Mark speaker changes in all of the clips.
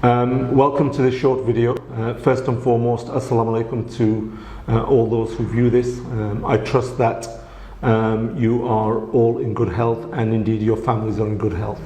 Speaker 1: Welcome to this short video. First and foremost, Assalamu alaikum to all those who view this. I trust that you are all in good health, and indeed your families are in good health.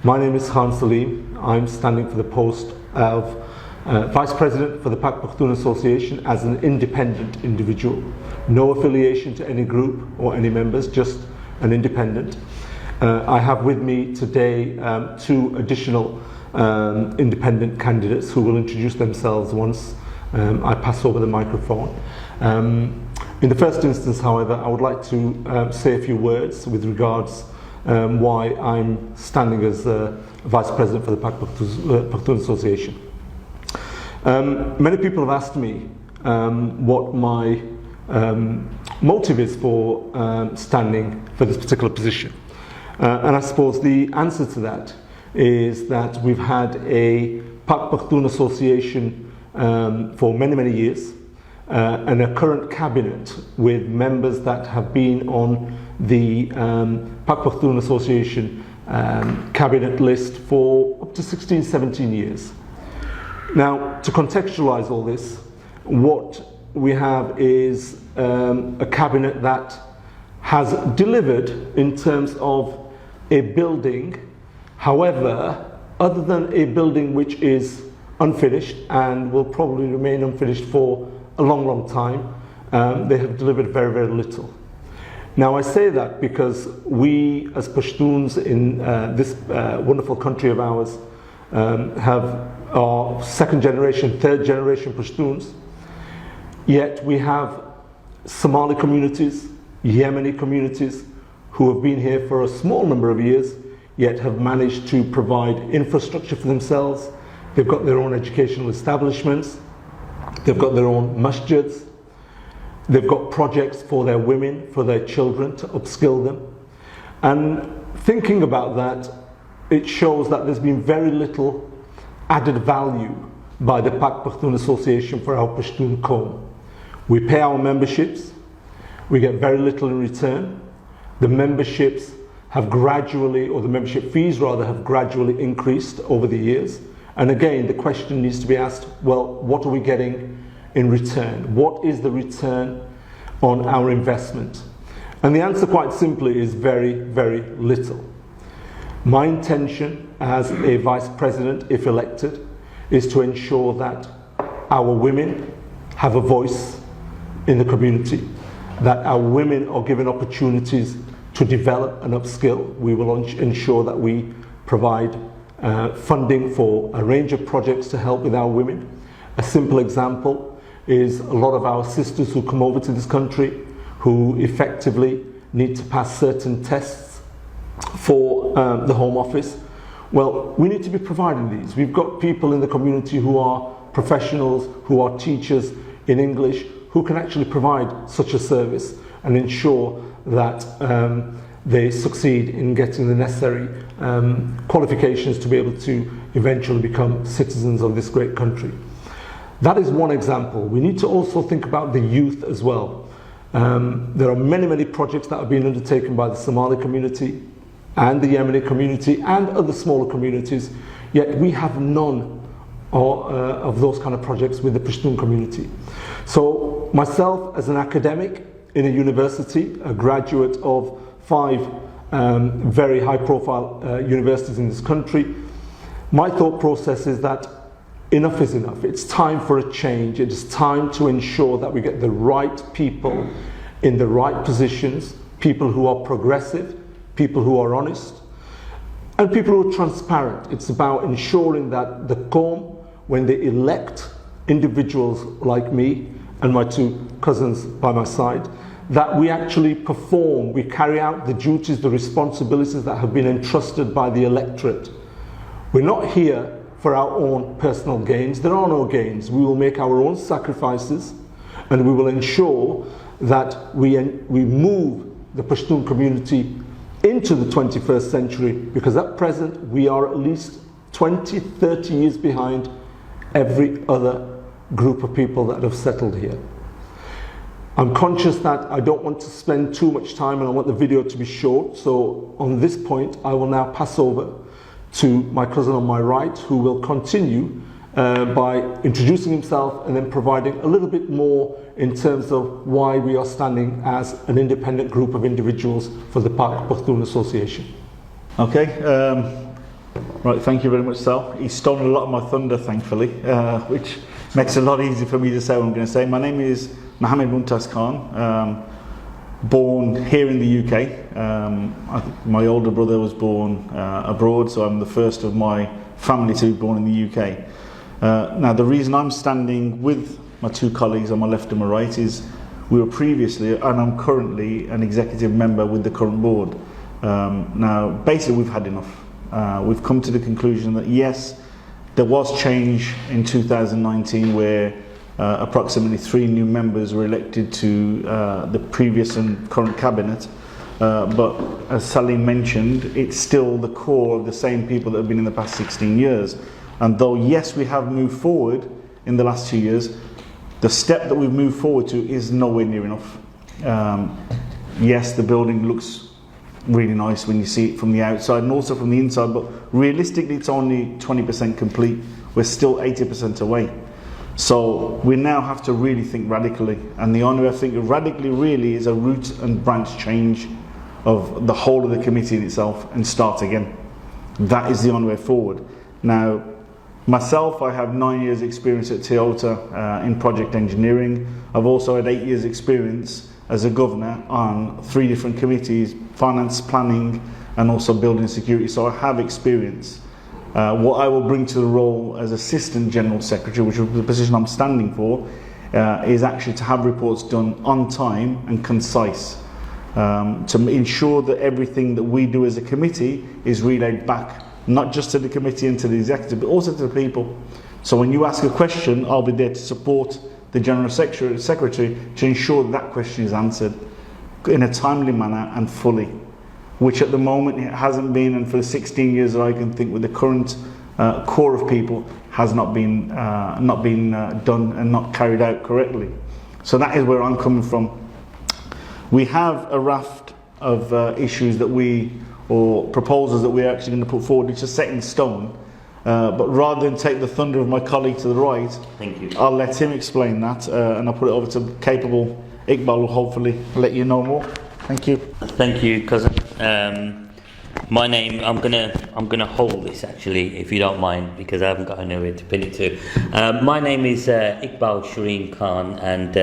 Speaker 1: My name is Salim. I'm standing for the post of Vice President for the Pak Pashtoon Association as an independent individual. No affiliation to any group or any members, just an independent. I have with me today two additional independent candidates who will introduce themselves once I pass over the microphone. In the first instance, however, I would like to say a few words with regards why I'm standing as Vice President for the Pak Pashtoon Association. Many people have asked me what my motive is for standing for this particular position. And I suppose the answer to that is that we've had a Pak Pashtoon Association for many years, and a current cabinet with members that have been on the Pak Pashtoon Association cabinet list for up to 16-17 years. Now, to contextualize all this, what we have is a cabinet that has delivered in terms of a building. However, other than a building which is unfinished and will probably remain unfinished for a long time, they have delivered very little. Now I say that because we as Pashtuns in this wonderful country of ours have our second generation, third generation Pashtuns, yet we have Somali communities, Yemeni communities who have been here for a small number of years, yet have managed to provide infrastructure for themselves. They've got their own educational establishments, they've got their own masjids, they've got projects for their women, for their children to upskill them. And thinking about that, it shows that there's been very little added value by the Pak Pashtoon Association for our Pashtun Qawm. We pay our memberships, we get very little in return. The memberships have gradually, or the membership fees rather, have gradually increased over the years. And again, the question needs to be asked, well, what are we getting in return? What is the return on our investment? And the answer quite simply is very little. My intention as a vice president, if elected, is to ensure that our women have a voice in the community, that our women are given opportunities to develop and upskill. We will ensure that we provide funding for a range of projects to help with our women. A simple example is a lot of our sisters who come over to this country who effectively need to pass certain tests for the Home Office. Well, we need to be providing these. We've got people in the community who are professionals, who are teachers in English, who can actually provide such a service and ensure that they succeed in getting the necessary qualifications to be able to eventually become citizens of this great country. That is one example. We need to also think about the youth as well. There are many projects that have been undertaken by the Somali community and the Yemeni community and other smaller communities, yet we have none of those kind of projects with the Pashtun community. So myself as an academic in a university, a graduate of 5 very high profile universities in this country, my thought process is that enough is enough. It's time for a change. It is time to ensure that we get the right people in the right positions, people who are progressive, people who are honest, and people who are transparent. It's about ensuring that the Qawm, when they elect individuals like me and my 2 cousins by my side, that we actually perform, we carry out the duties, the responsibilities that have been entrusted by the electorate. We're not here for our own personal gains. There are no gains. We will make our own sacrifices, and we will ensure that we move the Pashtun community into the 21st century, because at present we are at least 20-30 years behind every other group of people that have settled here. I'm conscious that I don't want to spend too much time and I want the video to be short, so on this point I will now pass over to my cousin on my right, who will continue by introducing himself and then providing a little bit more in terms of why we are standing as an independent group of individuals for the Pak Pashtoon Association.
Speaker 2: Okay, right, thank you very much, Sal. He's stolen a lot of my thunder, thankfully, which makes it a lot easier for me to say what I'm going to say. My name is Mohammed Mumtaz Khan, born here in the UK. My older brother was born abroad, so I'm the first of my family to be born in the UK. Now, the reason I'm standing with my two colleagues on my left and my right is we were previously, and I'm currently, an executive member with the current board. Now, basically, we've had enough. We've come to the conclusion that yes, there was change in 2019 where approximately 3 new members were elected to the previous and current cabinet. But as Salim mentioned, it's still the core of the same people that have been in the past 16 years. And though, yes, we have moved forward in the last 2 years, the step that we've moved forward to is nowhere near enough. Yes, the building looks really nice when you see it from the outside and also from the inside, but realistically it's only 20% complete. We're still 80% away. So we now have to really think radically, and the only way I think radically really is a root and branch change of the whole of the committee in itself and start again. That is the only way forward. Now, myself, I have 9 years experience at Toyota in project engineering. I've also had 8 years experience as a governor on 3 different committees, finance, planning, and also building security. So I have experience. What I will bring to the role as Assistant General Secretary, which is the position I'm standing for, is actually to have reports done on time and concise, to ensure that everything that we do as a committee is relayed back, not just to the committee and to the executive, but also to the people. So when you ask a question, I'll be there to support the General Secretary to ensure that question is answered in a timely manner and fully, which at the moment it hasn't been, and for the 16 years that I can think with the current core of people has not been done and not carried out correctly. So that is where I'm coming from. We have a raft of issues that or proposals that we're actually going to put forward, which are set in stone. But rather than take the thunder of my colleague to the right,
Speaker 3: thank you.
Speaker 2: I'll let him explain that, and I'll put it over to capable Iqbal, who will hopefully let you know more. Thank you.
Speaker 3: Thank you, cousin. My name, I'm gonna hold this actually, if you don't mind, because I haven't got anywhere to pin it to. My name is Iqbal Shereen Khan, and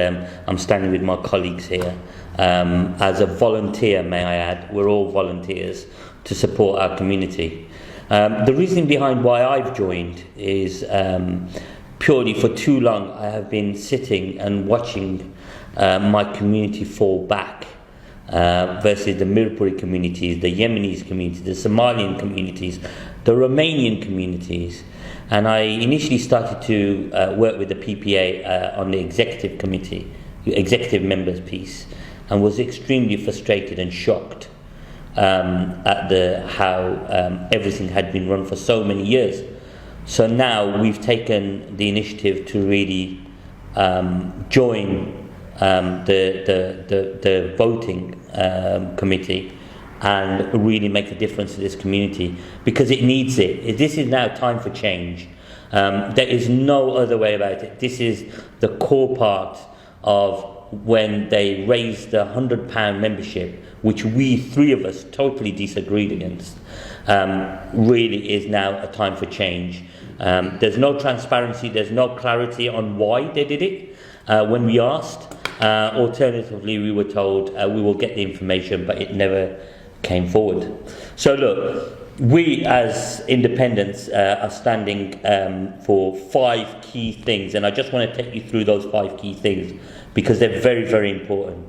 Speaker 3: I'm standing with my colleagues here as a volunteer. May I add, we're all volunteers to support our community. The reason behind why I've joined is purely for too long I have been sitting and watching my community fall back versus the Mirpuri communities, the Yemeni communities, the Somalian communities, the Romanian communities. And I initially started to work with the PPA on the executive committee, executive members piece, and was extremely frustrated and shocked at how everything had been run for so many years. So now we've taken the initiative to really join the voting committee and really make a difference to this community, because it needs it. This is now time for change. There is no other way about it. This is the core part of when they raised the £100 membership, which we 3 of us totally disagreed against. Really is now a time for change. There's no transparency, there's no clarity on why they did it when we asked. Alternatively, we were told we will get the information, but it never came forward. So look, we as independents are standing for 5 key things, and I just want to take you through those 5 key things because they're very, very important.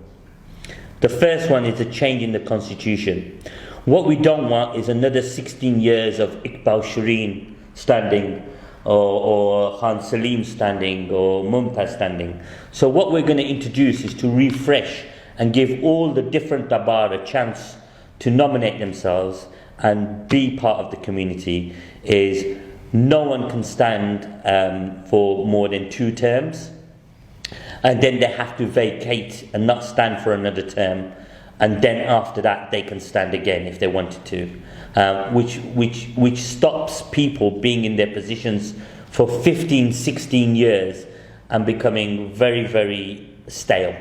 Speaker 3: The first one is a change in the constitution. What we don't want is another 16 years of Iqbal Shereen standing, or Khan Salim standing, or Mumtaz standing. So what we're going to introduce is to refresh and give all the different Dabar a chance to nominate themselves and be part of the community. Is no one can stand for more than 2 terms, and then they have to vacate and not stand for another term and then after that they can stand again if they wanted to, which stops people being in their positions for 15, 16 years and becoming very, very stale.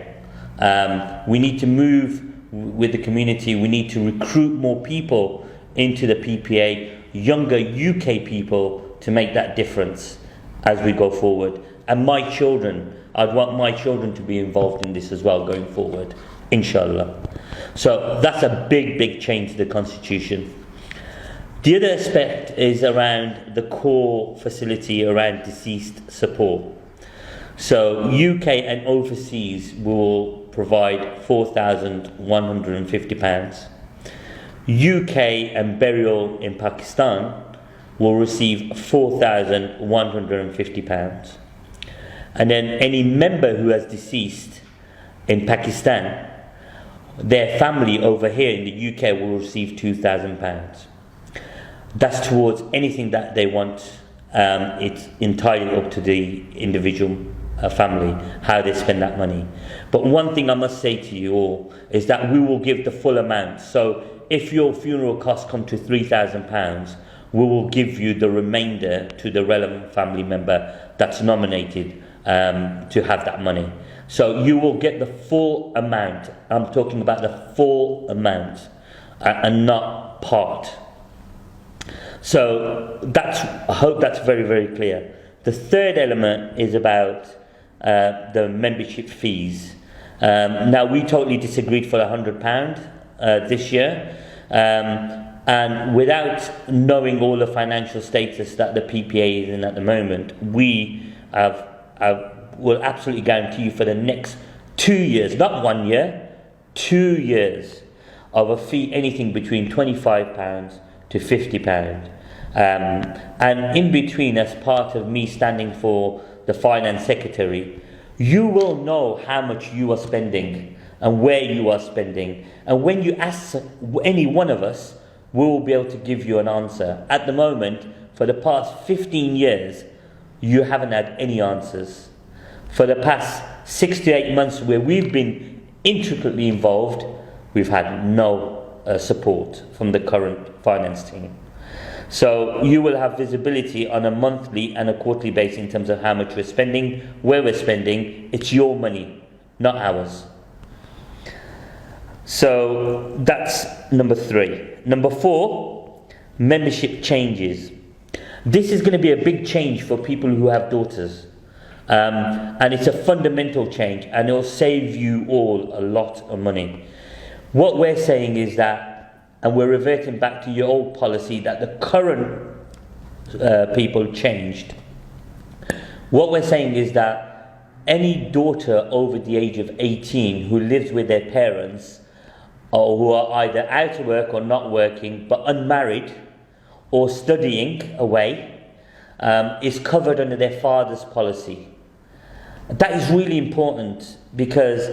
Speaker 3: We need to move with the community. We need to recruit more people into the PPA, younger UK people, to make that difference as we go forward. And my children, I'd want my children to be involved in this as well going forward, inshallah. So that's a big, big change to the constitution. The other aspect is around the core facility around deceased support. So UK and overseas will provide £4,150. UK and burial in Pakistan will receive £4,150. And then any member who has deceased in Pakistan, their family over here in the UK will receive £2,000. That's towards anything that they want. It's entirely up to the individual family how they spend that money. But one thing I must say to you all is that we will give the full amount. So if your funeral costs come to £3,000, we will give you the remainder to the relevant family member that's nominated to have that money. So you will get the full amount. I'm talking about the full amount and not part. So I hope that's very, very clear. The third element is about the membership fees. Now we totally disagreed for £100 this year, and without knowing all the financial status that the PPA is in at the moment, we will absolutely guarantee you for the next 2 years, not 1 year, 2 years of a fee anything between £25 to £50. And in between, as part of me standing for the finance secretary, you will know how much you are spending and where you are spending. And when you ask any one of us, we will be able to give you an answer. At the moment, for the past 15 years, you haven't had any answers. For the past 6 to 8 months where we've been intricately involved, we've had no support from the current finance team. So you will have visibility on a monthly and a quarterly basis in terms of how much we're spending, where we're spending. It's your money, not ours. So that's number 3. Number 4, membership changes. This is going to be a big change for people who have daughters. And it's a fundamental change, and it will save you all a lot of money. What we're saying is that, and we're reverting back to your old policy that the current people changed. What we're saying is that any daughter over the age of 18 who lives with their parents, or who are either out of work or not working but unmarried or studying away, is covered under their father's policy. That is really important, because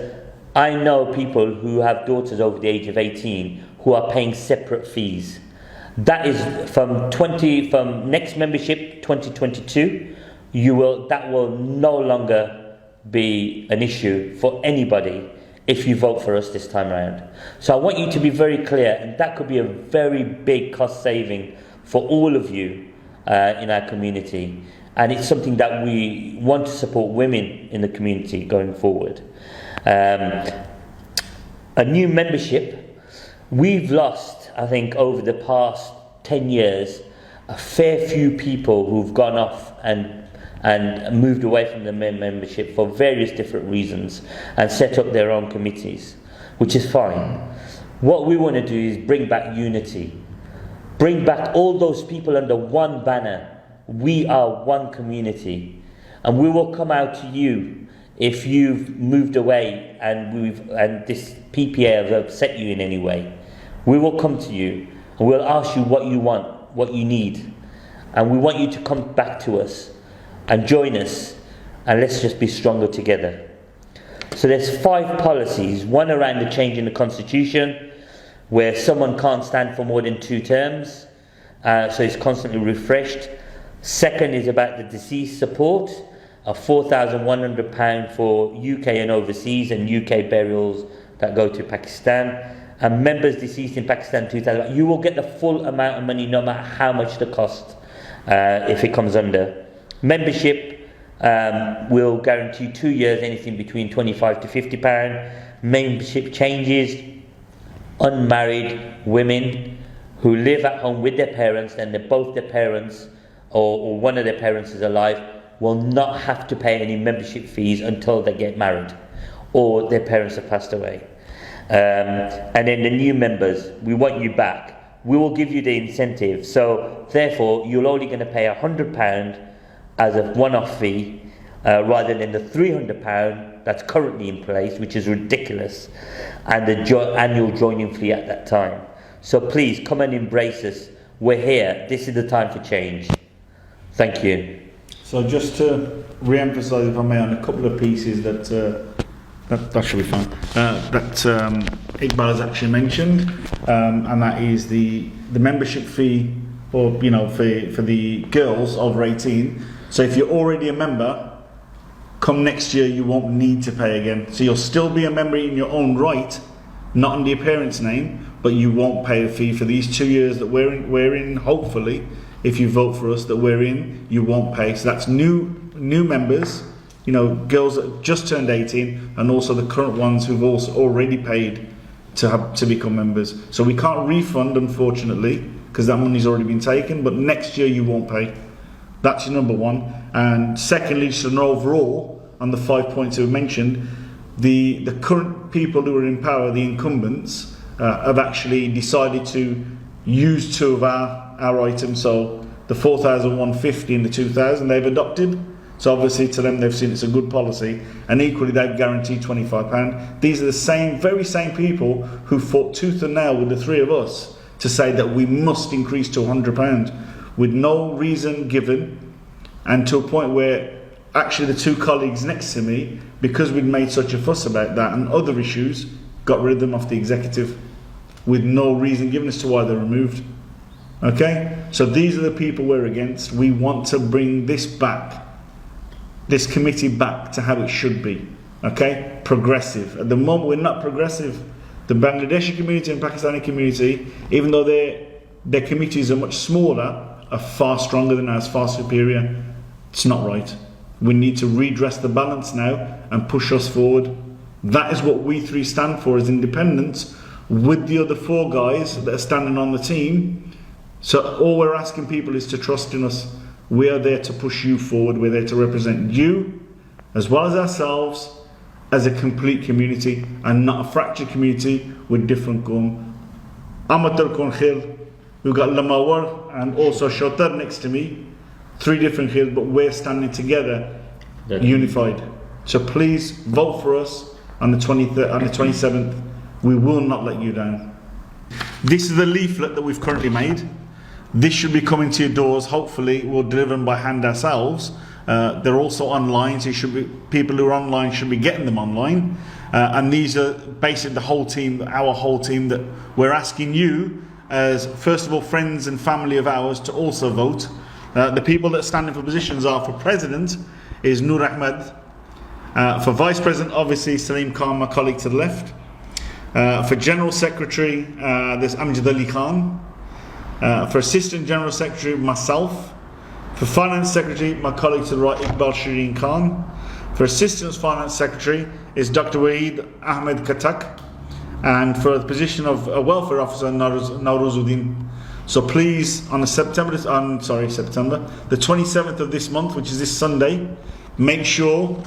Speaker 3: I know people who have daughters over the age of 18 who are paying separate fees. That is from next membership 2022, that will no longer be an issue for anybody if you vote for us this time around. So I want you to be very clear, and that could be a very big cost saving for all of you in our community. And it's something that we want to support women in the community going forward. A new membership. We've lost, I think, over the past 10 years, a fair few people who've gone off and moved away from the membership for various different reasons and set up their own committees, which is fine. What we want to do is bring back unity. Bring back all those people under one banner. We are one community. And we will come out to you if you've moved away and this PPA has upset you in any way. We will come to you and we'll ask you what you want, what you need. And we want you to come back to us and join us, and let's just be stronger together. So there's 5 policies. One around the change in the constitution, where someone can't stand for more than 2 terms, so it's constantly refreshed. Second is about the deceased support of £4,100 for UK and overseas, and UK burials that go to Pakistan. And members deceased in Pakistan 2000, you will get the full amount of money no matter how much the cost, if it comes under. Membership will guarantee 2 years, anything between £25 to £50. Membership changes, unmarried women who live at home with their parents and both their parents or one of their parents is alive will not have to pay any membership fees until they get married or their parents have passed away. And then the new members, we want you back. We will give you the incentive. So therefore, you're only going to pay £100 as a one-off fee, rather than the £300 that's currently in place, which is ridiculous, and the annual joining fee at that time. So please come and embrace us. We're here. This is the time for change. Thank you.
Speaker 2: So just to re-emphasise, if I may, on a couple of pieces that should be fine. That Iqbal has actually mentioned, and that is the membership fee, or for the girls over 18. So if you're already a member, come next year you won't need to pay again. So you'll still be a member in your own right, not under your parents' name, but you won't pay a fee for these 2 years that we're in. Hopefully, if you vote for us, that we're in, you won't pay. So that's new members. Girls that just turned 18, and also the current ones who've also already paid to become members. So we can't refund, unfortunately, because that money's already been taken, but next year you won't pay. That's your number one. And secondly, just an overall, on the 5 points we mentioned, the current people who are in power, the incumbents, have actually decided to use two of our items. So the 4,150 and the 2,000 they've adopted. So obviously to them they've seen it's a good policy, and equally they've guaranteed £25. These are the very same people who fought tooth and nail with the three of us to say that we must increase to £100 with no reason given, and to a point where actually the two colleagues next to me, because we'd made such a fuss about that and other issues, got rid of them off the executive with no reason given as to why they're removed. Okay? So these are the people we're against. We want to bring this committee back to how it should be. Okay? Progressive. At the moment we're not progressive. The Bangladeshi community and Pakistani community, even though their committees are much smaller, are far stronger than ours, far superior. It's not right. We need to redress the balance now and push us forward. That is what we three stand for as independents, with the other four guys that are standing on the team. So all we're asking people is to trust in us. We are there to push you forward. We're there to represent you, as well as ourselves, as a complete community, and not a fractured community with different gum. Amatul Konkhil, we've got Lamawar and also Shotar next to me. 3 different hills, but we're standing together, unified. So please vote for us on the 27th. We will not let you down. This is the leaflet that we've currently made. This should be coming to your doors. Hopefully we'll deliver them by hand ourselves. They're also online, so people who are online should be getting them online. And these are basically the whole team, our whole team, that we're asking you, as first of all friends and family of ours, to also vote. The people that are standing for positions are: for President is Noor Ahmed, for Vice President obviously Salim Khan, my colleague to the left, for General Secretary there's Amjad Ali Khan, for Assistant General Secretary myself, for Finance Secretary my colleague to the right Iqbal Shereen Khan, for Assistant Finance Secretary is Dr. Waheed Ahmed Katak, and for the position of a Welfare Officer Nauruzuddin. So please, on the September, the 27th of this month, which is this Sunday, make sure,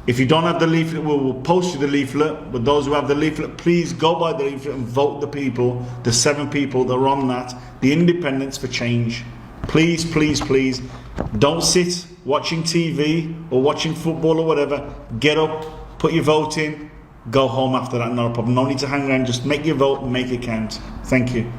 Speaker 2: if you don't have the leaflet, we'll post you the leaflet, but those who have the leaflet, please go buy the leaflet and vote the people, the 7 people that are on that, the independents for change. Please, please, please, don't sit watching TV or watching football or whatever. Get up, put your vote in, go home after that, not a problem. No need to hang around, just make your vote and make it count. Thank you.